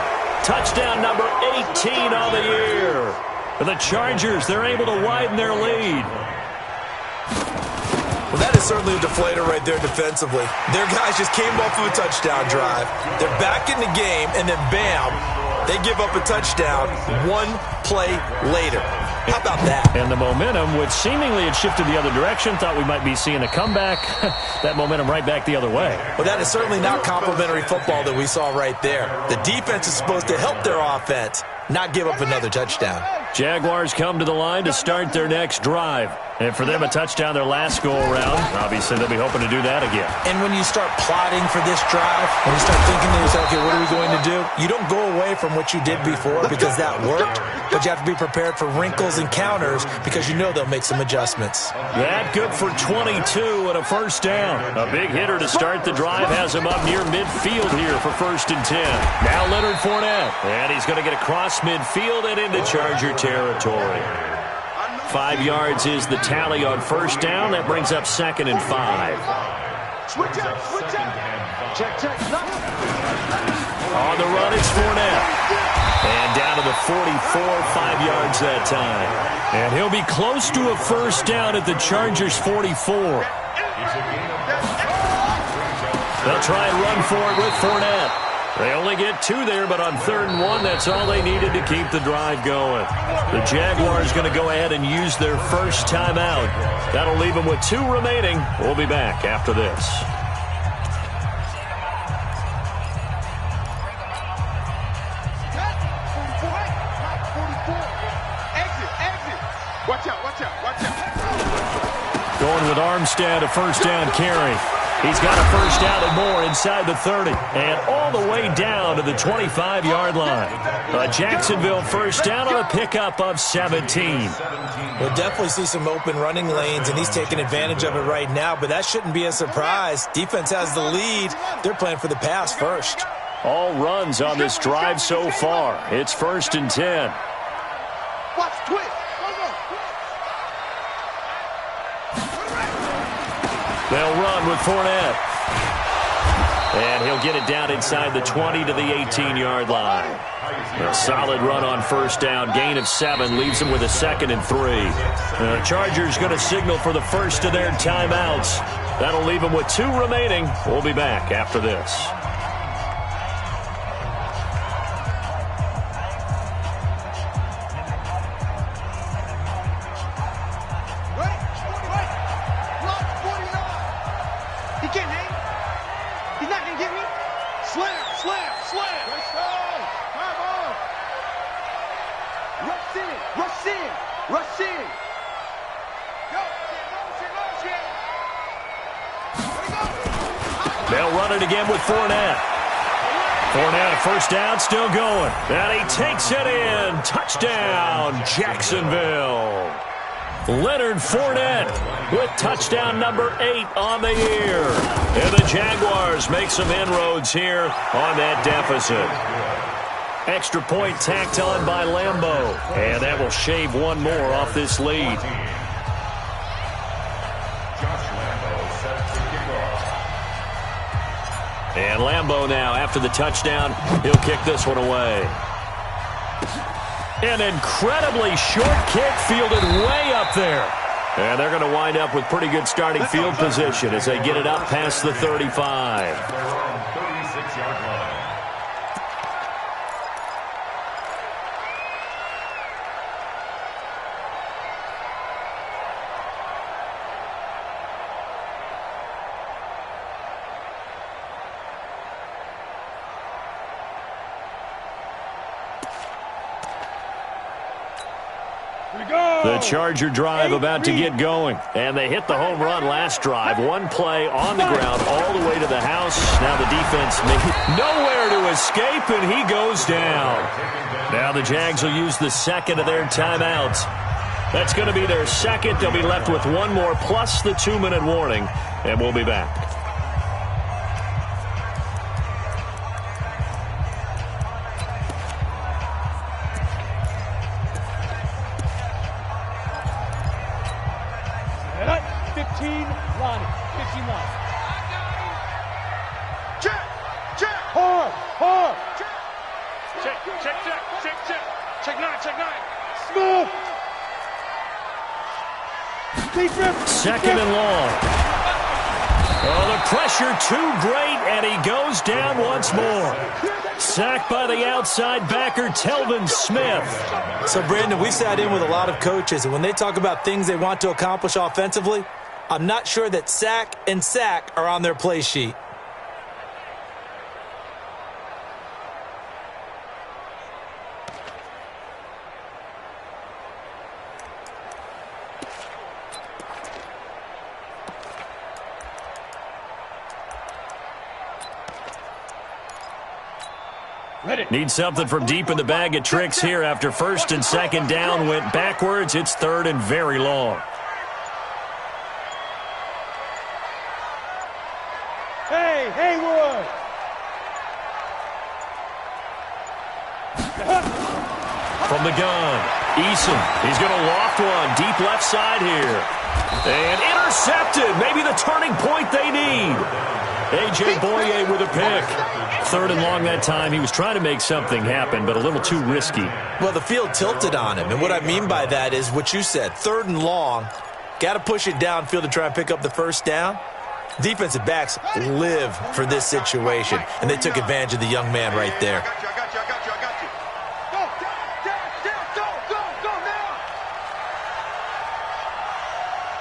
Speaker 1: touchdown number 18 on the year. For the Chargers, they're able to widen their lead.
Speaker 3: Well, that is certainly a deflator right there defensively. Their guys just came off of a touchdown drive. They're back in the game, and then bam, they give up a touchdown 1 play later. How about that?
Speaker 1: And the momentum, which seemingly had shifted the other direction, thought we might be seeing a comeback. That momentum right back the other way.
Speaker 3: Well, that is certainly not complimentary football that we saw right there. The defense is supposed to help their offense, not give up another touchdown.
Speaker 1: Jaguars come to the line to start their next drive. And for them, a touchdown their last go-around. Obviously, they'll be hoping to do that again.
Speaker 3: And when you start plotting for this drive, when you start thinking to yourself, okay, what are we going to do? You don't go away from what you did before because that worked, but you have to be prepared for wrinkles and counters because you know they'll make some adjustments.
Speaker 1: That good for 22 and a first down. A big hitter to start the drive has him up near midfield here for 1st and 10. Now Leonard Fournette, and he's going to get across midfield and into Charger territory. 5 yards is the tally on 1st down. That brings up 2nd and 5.
Speaker 2: Switch up, switch up. Check.
Speaker 1: On the run, it's Fournette. And down to the 44, 5 yards that time. And he'll be close to a first down at the Chargers' 44. They'll try and run for it with Fournette. They only get 2 there, but on 3rd and 1, that's all they needed to keep the drive going. The Jaguars going to go ahead and use their first timeout. That'll leave them with 2 remaining. We'll be back after this.
Speaker 2: Watch out.
Speaker 1: Going with Armstead, a first down carry. He's got a first down and more inside the 30 and all the way down to the 25-yard line. A Jacksonville first down on a pickup of 17.
Speaker 3: We'll definitely see some open running lanes, and he's taking advantage of it right now, but that shouldn't be a surprise. Defense has the lead. They're playing for the pass first.
Speaker 1: All runs on this drive so far. It's 1st and 10.
Speaker 2: Watch, twist.
Speaker 1: They'll run with Fournette. And he'll get it down inside the 20 to the 18-yard line. A solid run on first down. Gain of 7 leaves them with a 2nd and 3. The Chargers going to signal for the first of their timeouts. That'll leave them with 2 remaining. We'll be back after this.
Speaker 2: Rush in.
Speaker 1: They'll run it again with Fournette. Fournette, a first down, still going. And he takes it in. Touchdown, Jacksonville. Leonard Fournette with touchdown number 8 on the year. And the Jaguars make some inroads here on that deficit. Extra point tacked on by Lambeau. And that will shave 1 more off this lead. And Lambeau now, after the touchdown, he'll kick this one away. An incredibly short kick fielded way up there. And they're going to wind up with pretty good starting field position as they get it up past the 35. The Charger drive about to get going. And they hit the home run last drive. 1 play on the ground all the way to the house. Now the defense nowhere to escape, and he goes down. Now the Jags will use the 2nd of their timeouts. That's going to be their 2nd. They'll be left with 1 more plus the 2-minute warning. And we'll be back. Second and long. Oh, the pressure too great, and he goes down once more. Sacked by the outside backer, Telvin Smith.
Speaker 3: So, Brandon, we've sat in with a lot of coaches, and when they talk about things they want to accomplish offensively, I'm not sure that sack and sack are on their play sheet.
Speaker 1: Need something from deep in the bag of tricks here after first and second down went backwards. It's third and very long.
Speaker 5: Hey, Haywood!
Speaker 1: From the gun, Eason. He's going to loft one deep left side here. And intercepted. Maybe the turning point they need. A.J. Boye with a pick. Third and long that time. He was trying to make something happen, but a little too risky.
Speaker 3: Well, the field tilted on him, and what I mean by that is what you said. Third and long, got to push it downfield to try and pick up the first down. Defensive backs live for this situation, and they took advantage of the young man right there.
Speaker 2: I got you.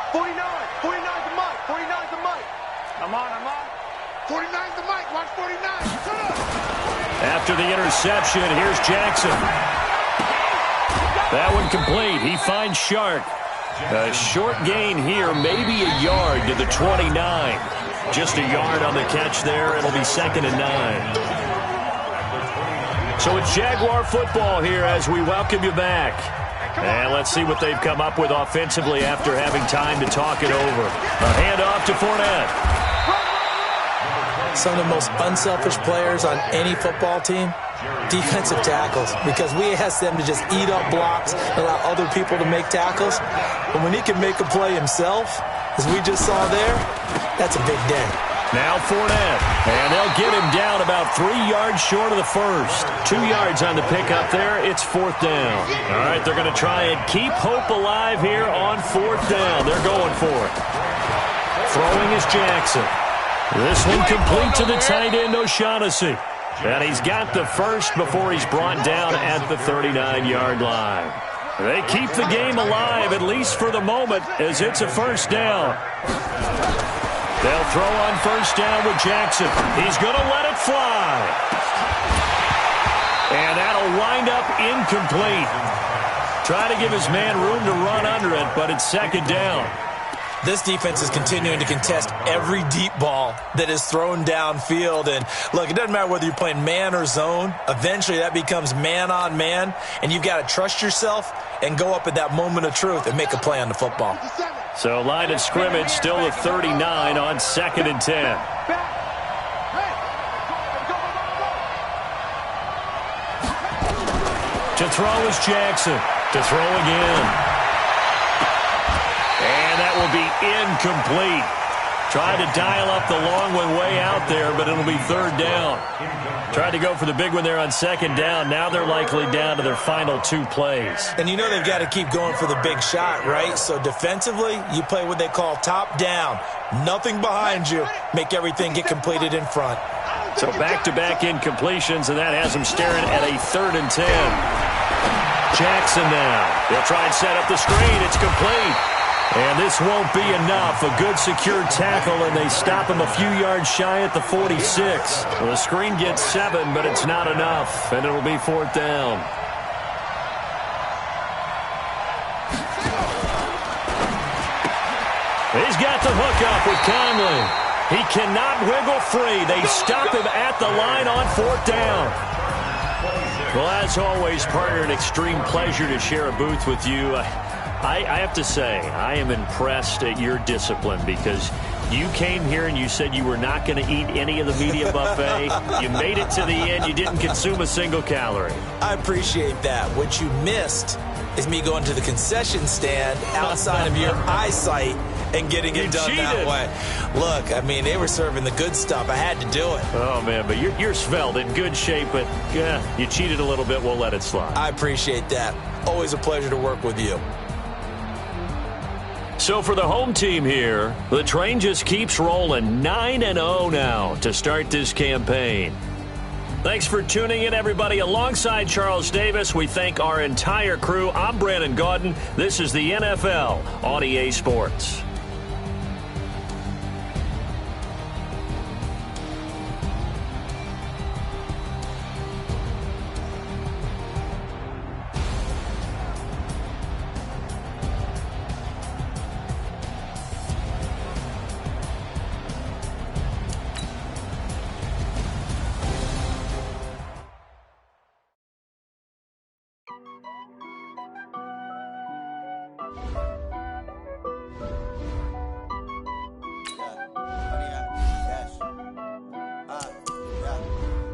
Speaker 2: Go now! 49's the mic. 49's the mic. I'm on. 49's the mic. Watch 49. Shut up.
Speaker 1: After the interception, here's Jackson. That one complete. He finds Shark. A short gain here, maybe a yard to the 29. Just a yard on the catch there. It'll be 2nd and 9. So it's Jaguar football here as we welcome you back. And let's see what they've come up with offensively after having time to talk it over. A handoff to Fournette.
Speaker 3: Some of the most unselfish players on any football team, defensive tackles, because we ask them to just eat up blocks, allow other people to make tackles. But when he can make a play himself, as we just saw there, that's a big day.
Speaker 1: Now Fournette, and they'll get him down about 3 yards short of the first. 2 yards on the pickup there. It's 4th down. All right, they're going to try and keep hope alive here on 4th down. They're going for it. Throwing is Jackson. This one complete to the tight end, O'Shaughnessy. And he's got the first before he's brought down at the 39-yard line. They keep the game alive, at least for the moment, as it's a first down. They'll throw on first down with Jackson. He's going to let it fly. And that'll wind up incomplete. Try to give his man room to run under it, but it's 2nd down.
Speaker 3: This defense is continuing to contest every deep ball that is thrown downfield. And, look, it doesn't matter whether you're playing man or zone. Eventually, that becomes man-on-man, and you've got to trust yourself and go up at that moment of truth and make a play on the football.
Speaker 1: So, line of scrimmage still at 39 on 2nd and 10. To throw is Jackson. To throw again. And that will be incomplete. Tried to dial up the long one way out there, but it'll be 3rd down. Tried to go for the big one there on 2nd down. Now they're likely down to their final 2 plays.
Speaker 3: And you know they've got to keep going for the big shot, right? So defensively, you play what they call top down. Nothing behind you. Make everything get completed in front.
Speaker 1: So back-to-back incompletions, and that has them staring at a 3rd and 10. Jackson now. They'll try and set up the screen. It's complete. And this won't be enough. A good secure tackle, and they stop him a few yards shy at the 46. Well, the screen gets 7, but it's not enough, and it'll be 4th down. He's got the hook up with Conley. He cannot wiggle free. They stop him at the line on 4th down. Well, as always, partner, an extreme pleasure to share a booth with you. I have to say, I am impressed at your discipline because you came here and you said you were not going to eat any of the media buffet. You made it to the end. You didn't consume a single calorie.
Speaker 3: I appreciate that. What you missed is me going to the concession stand outside of your eyesight and getting it done that way. Look, I mean, they were serving the good stuff. I had to do it.
Speaker 1: Oh, man, but you're svelte, in good shape, but yeah, you cheated a little bit. We'll let it slide.
Speaker 3: I appreciate that. Always a pleasure to work with you.
Speaker 1: So for the home team here, the train just keeps rolling 9-0 now to start this campaign. Thanks for tuning in, everybody. Alongside Charles Davis, we thank our entire crew. I'm Brandon Gaudin. This is the NFL on EA Sports.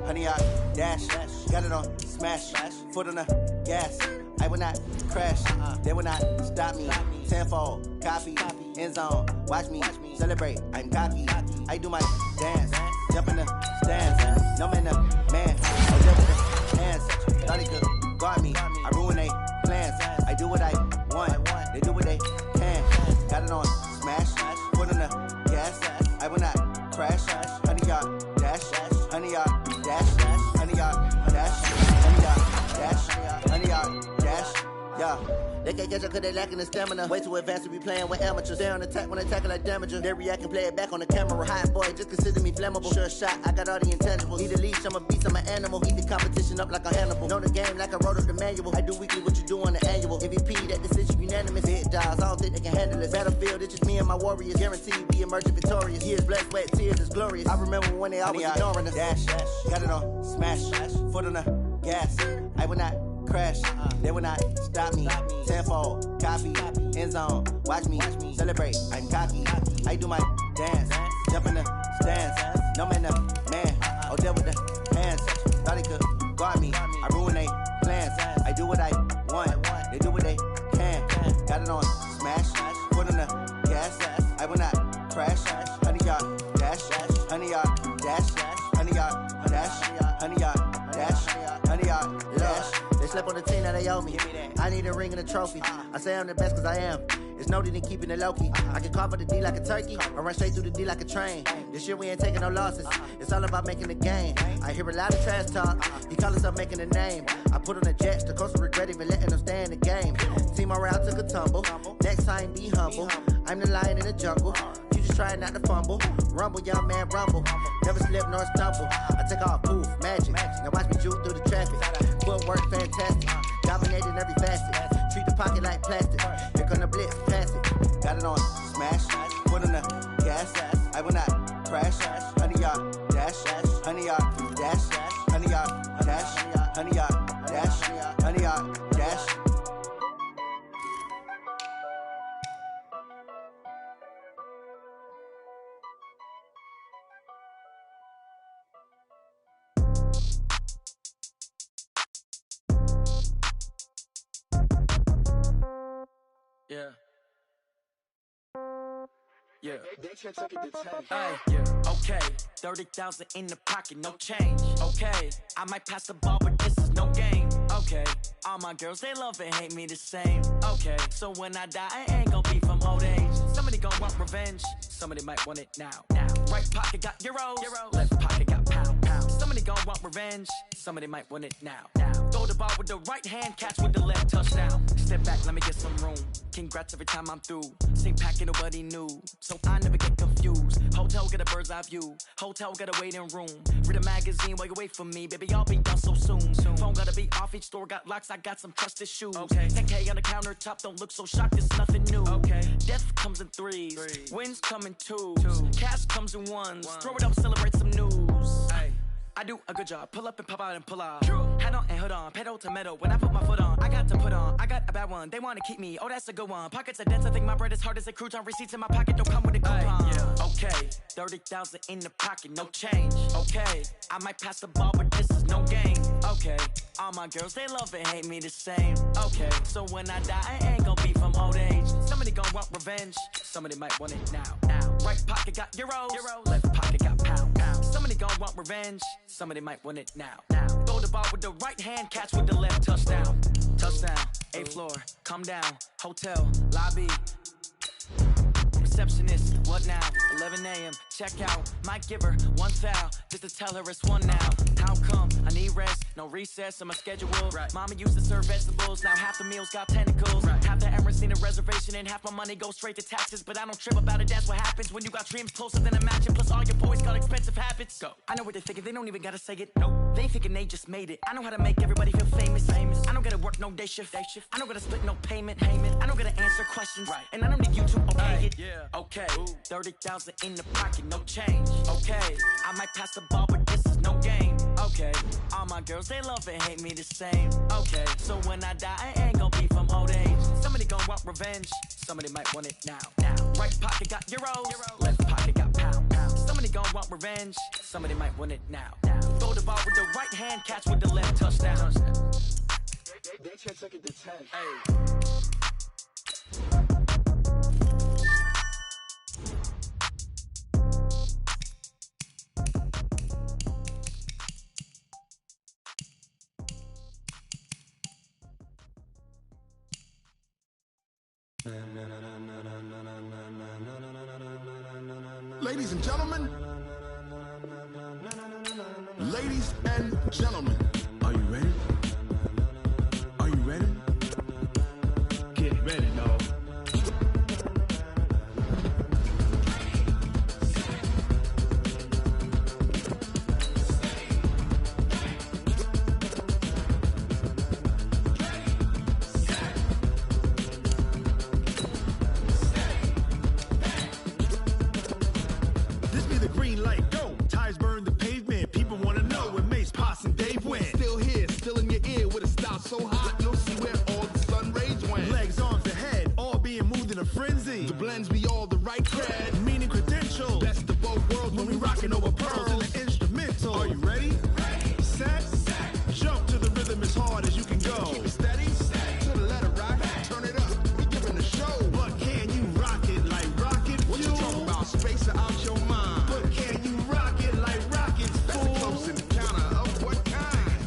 Speaker 6: Honey, I dash, got it on smash, foot on the gas. I will not crash, they will not stop me. Tenfold, copy, end zone, watch me celebrate. I'm cocky, I do my dance, jump in the stands. No man, man, I jump with the hands. Thought he could guard me, I ruin they plans. I do what I want, they do what they can. Got it on smash, foot on the gas. I will not crash, honey, y'all dash, honey, y'all dash, honey, y'all dash, honey, y'all dash, honey, y'all dash, yeah. They can't catch up cause they lacking the stamina. Way too advanced to be playing with amateurs. They on attack when they tackle like damager. They react and play it back on the camera. Hot boy, just consider me flammable. Sure shot, I got all the intangibles. Need a leash, I'm a beast, I'm an animal. Eat the competition up like a Hannibal. Know the game like I wrote up the manual. I do weekly what you do on the annual. MVP, that decision unanimous. Hit dials, I don't think they can handle it. Battlefield, it's just me and my warriors. Guaranteed we emerging victorious. Years, blood, sweat, tears, it's glorious. I remember when they always ignoring us. Dash, got it on smash, foot on the gas. I will not crash, they will not stop me. Tenfold, copy, end zone, watch me celebrate. I'm cocky, I do my dance, jump in the stands. No man, man, oh there with the hands. Thought he could guard me, I ruin they plans. I do what I want, they do what they can. Got it on smash, foot on the gas. I will not crash, honey y'all dash, honey y'all dash, honey y'all dash, honey y'all dash, honey y'all dash. They slept on the team, now they owe me. I need a ring and a trophy. I say I'm the best cause I am. It's no need in keeping it low-key. I can carve up the D like a turkey, or run straight through the D like a train. This year we ain't taking no losses. It's all about making the game. I hear a lot of trash talk. He call himself making a name. I put on the Jets, the coach will regret even letting them stay in the game. Team morale took a tumble. Next time be humble. I'm the lion in the jungle. You just trying not to fumble. Rumble, young man, rumble. Never slip nor stumble. I take off, poof, magic. Now watch me juke through the traffic. Footwork fantastic. Dominating every facet. Treat the pocket like plastic. Here come the blitz, pass it. Got it on smash, foot on the gas. I will not crash. Honey y'all dash, honey y'all dash, honey y'all dash, honey y'all dash, honey y'all dash.
Speaker 7: Yeah. Yeah. Hey, yeah. Okay. 30,000 in the pocket, no change. Okay. I might pass the ball, but this is no game. Okay. All my girls, they love and hate me the same. Okay. So when I die, I ain't gon' be from old age. Somebody gon' want revenge. Somebody might want it now. Right pocket got euros. Left pocket got pound. Somebody gon' want revenge. Somebody might want it now. Throw the ball with the right hand, catch with the left, touchdown. Step back, let me get some room. Congrats every time I'm through. Same packet, nobody knew. So I never get confused. Hotel get a bird's eye view. Hotel get a waiting room. Read a magazine while you wait for me. Baby, I'll be done so soon. Phone gotta be off, each store got locks. I got some trusted shoes. 10K on the countertop, don't look so shocked, it's nothing new. Death comes in threes. Wins come in twos. Cash comes in ones. Throw it up, celebrate some news. I do a good job. Pull up and pop out and pull out. Head on and hood on. Pedal to metal. When I put my foot on, I got to put on. I got a bad one. They want to keep me. Oh, that's a good one. Pockets are dense. I think my bread is hard as a crouton. Receipts in my pocket don't come with a coupon. Okay. 30,000 in the pocket. No change. Okay. I might pass the ball, but this is no game. Okay. All my girls, they love and hate me the same. Okay. So when I die, I ain't gonna be from old age. Somebody gon' want revenge. Somebody might want it now. Right pocket got euros. Left pocket got pound. Somebody gon' want revenge. Somebody might want it now. Throw the ball with the right hand, catch with the left, touchdown. Touchdown, 8th floor, come down, hotel, lobby. receptionist. What now? 11 a.m. Check out. Might give her one foul just to tell her it's one now. How come? I need rest. No recess on my schedule. Right. Mama used to serve vegetables. Now half the meals got tentacles. Right. Half the Emirates need a reservation and half my money goes straight to taxes. But I don't trip about it. That's what happens when you got dreams closer than a match. And plus all your boys got expensive habits. Go. I know what they're thinking. They don't even gotta say it. Nope. They thinking they just made it. I know how to make everybody feel famous. I don't gotta work no day shift. I don't gotta split no payment. I don't gotta answer questions. Right. And I don't need you to okay it. Yeah. Okay. 30,000 in the pocket, no change. Okay. I might pass the ball, but this is no game. Okay. All my girls, they love and hate me the same. Okay. So when I die, I ain't gonna be from old age. Somebody gonna want revenge. Somebody might want it now. Right pocket got euros. Left pocket got pounds. Somebody gonna want revenge. Somebody might want it now. Throw the ball with the right hand, catch with the left, touchdown.
Speaker 6: They took it to 10.
Speaker 7: Hey.
Speaker 8: Ladies and gentlemen, ladies and gentlemen, are you ready? Are you ready? Get ready, dog. This be the green light, go. Tires burn the pavement. People want to know where Mace, Potts, and Dave went. Still here, still in your ear with a style so hot, you'll see where all the sun rays went. Legs, arms, and head, all being moved in a frenzy. The blends be all the right cred, meaning credentials. Best of both worlds when we rockin' over pearls in the instrumental. Are you ready? Set, jump to the rhythm as hard as you can go. Keep it steady, to the letter rock, turn it up, we giving the show. But can you rock it like rocket fuel? What you talking about, space or out your mind? But can you rock it like rockets, fool? That's a close encounter of what kind?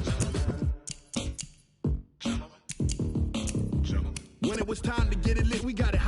Speaker 8: Gentlemen. When it was time to get it lit, we got it